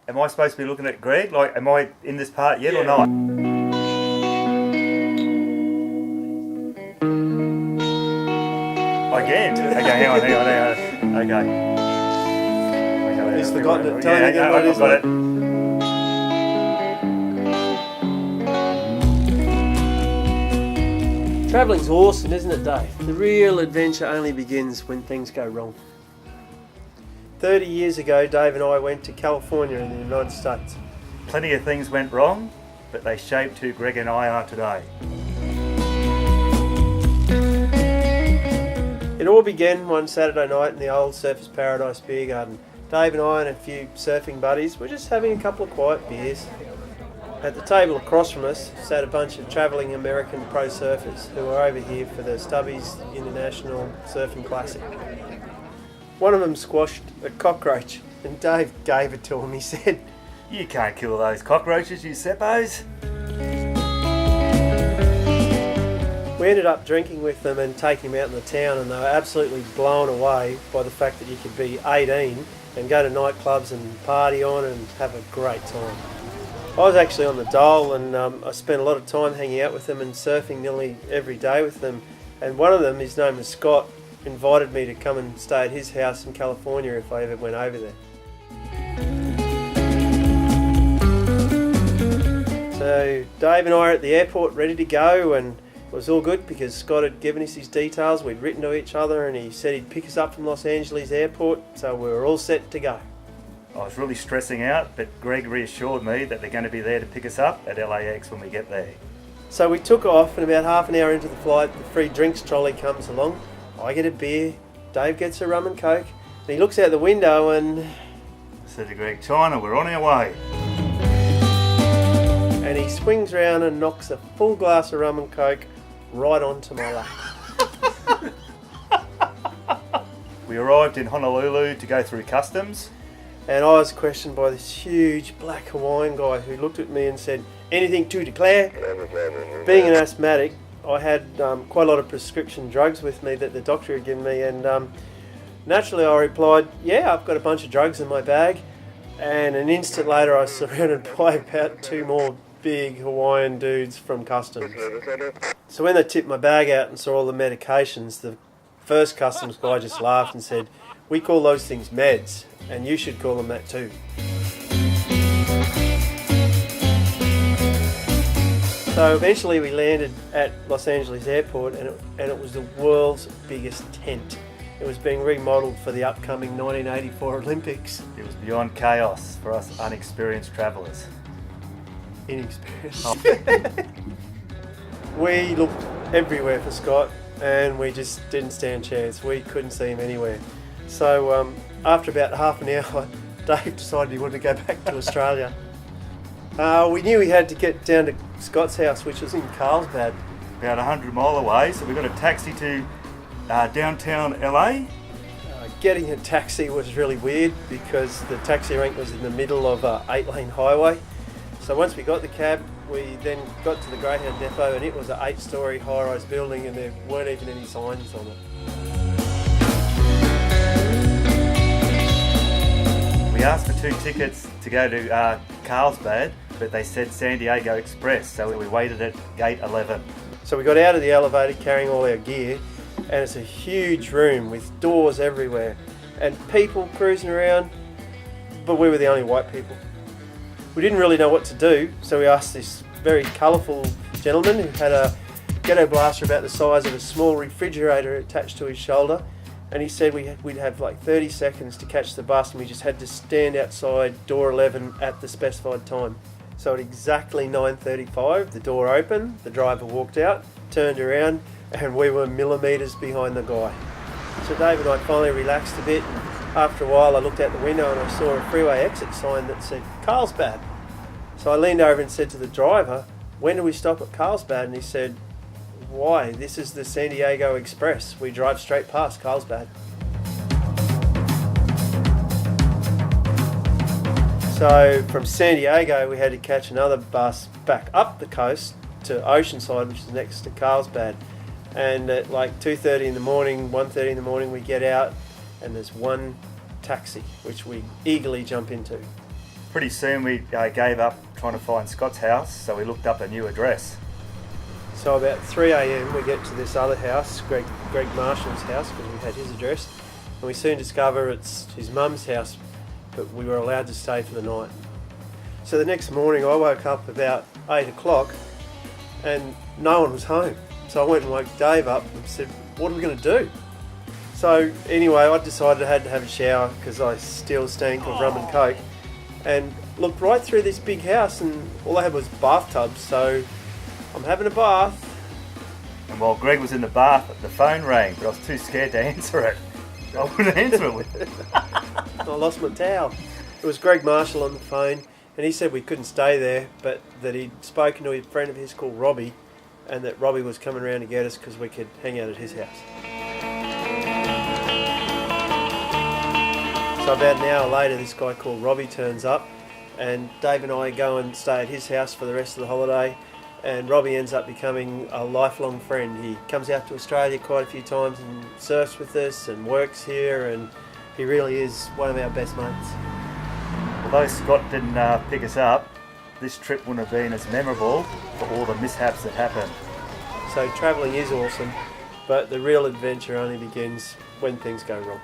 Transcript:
Am I supposed to be looking at Greg? Like, am I in this part yet or not? Again? Okay, hang on. Okay. He's forgotten it. Tell him again what it is. Got it. Travelling's awesome, isn't it, Dave? The real adventure only begins when things go wrong. 30 years ago, Dave and I went to California in the United States. Plenty of things went wrong, but they shaped who Greg and I are today. It all began one Saturday night in the old Surfers Paradise beer garden. Dave and I and a few surfing buddies were just having a couple of quiet beers. At the table across from us sat a bunch of travelling American pro surfers who were over here for the Stubbies International Surfing Classic. One of them squashed a cockroach and Dave gave it to him. He said, "You can't kill those cockroaches, you seppos." We ended up drinking with them and taking them out in the town, and they were absolutely blown away by the fact that you could be 18 and go to nightclubs and party on and have a great time. I was actually on the dole, and I spent a lot of time hanging out with them and surfing nearly every day with them. And one of them, his name was Scott, invited me to come and stay at his house in California if I ever went over there. So Dave and I are at the airport ready to go, and it was all good because Scott had given us his details. We'd written to each other and he said he'd pick us up from Los Angeles airport, so we were all set to go. I was really stressing out, but Greg reassured me that they're going to be there to pick us up at LAX when we get there. So we took off, and about half an hour into the flight, the free drinks trolley comes along. I get a beer, Dave gets a rum and coke, and he looks out the window and... I said to Greg, "China, we're on our way." And he swings round and knocks a full glass of rum and coke right onto my lap. We arrived in Honolulu to go through customs. And I was questioned by this huge black Hawaiian guy who looked at me and said, "Anything to declare?" Being an asthmatic, I had quite a lot of prescription drugs with me that the doctor had given me, and naturally I replied, "Yeah, I've got a bunch of drugs in my bag." And an instant later I was surrounded by about two more big Hawaiian dudes from customs. So when they tipped my bag out and saw all the medications, the first customs guy just laughed and said, "We call those things meds, and you should call them that too." So eventually we landed at Los Angeles airport, and it was the world's biggest tent. It was being remodelled for the upcoming 1984 Olympics. It was beyond chaos for us unexperienced travellers. Inexperienced. We looked everywhere for Scott, and we just didn't stand a chance. We couldn't see him anywhere. So after about half an hour, Dave decided he wanted to go back to Australia. We knew we had to get down to Scott's house, which was in Carlsbad. About 100 mile away, so we got a taxi to downtown LA. Getting a taxi was really weird because the taxi rank was in the middle of an 8-lane highway. So once we got the cab, we then got to the Greyhound depot, and it was an 8-storey high-rise building, and there weren't even any signs on it. We asked for 2 tickets to go to Carlsbad, but they said San Diego Express, so we waited at gate 11. So we got out of the elevator carrying all our gear, and it's a huge room with doors everywhere and people cruising around, but we were the only white people. We didn't really know what to do, so we asked this very colourful gentleman who had a ghetto blaster about the size of a small refrigerator attached to his shoulder, and he said we'd have like 30 seconds to catch the bus, and we just had to stand outside door 11 at the specified time. So at exactly 9:35, the door opened, the driver walked out, turned around, and we were millimetres behind the guy. So Dave and I finally relaxed a bit. After a while I looked out the window and I saw a freeway exit sign that said Carlsbad. So I leaned over and said to the driver, "When do we stop at Carlsbad?" And he said, "Why? This is the San Diego Express. We drive straight past Carlsbad." So from San Diego we had to catch another bus back up the coast to Oceanside, which is next to Carlsbad. And at like 2:30 in the morning, 1:30 in the morning, we get out and there's one taxi, which we eagerly jump into. Pretty soon we gave up trying to find Scott's house, so we looked up a new address. So about 3 a.m. we get to this other house, Greg Marshall's house, because we had his address, and we soon discover it's his mum's house, but we were allowed to stay for the night. So the next morning I woke up about 8 o'clock and no one was home. So I went and woke Dave up and said, what are we going to do? So anyway, I decided I had to have a shower because I still stank of rum and coke, and looked right through this big house and all I had was bathtubs, so I'm having a bath. And while Greg was in the bath, the phone rang, but I was too scared to answer it. I wouldn't answer it with it. I lost my towel. It was Greg Marshall on the phone, and he said we couldn't stay there, but that he'd spoken to a friend of his called Robbie, and that Robbie was coming around to get us because we could hang out at his house. So about an hour later, this guy called Robbie turns up, and Dave and I go and stay at his house for the rest of the holiday, and Robbie ends up becoming a lifelong friend. He comes out to Australia quite a few times and surfs with us and works here, and he really is one of our best mates. Although Scott didn't pick us up, this trip wouldn't have been as memorable for all the mishaps that happened. So travelling is awesome, but the real adventure only begins when things go wrong.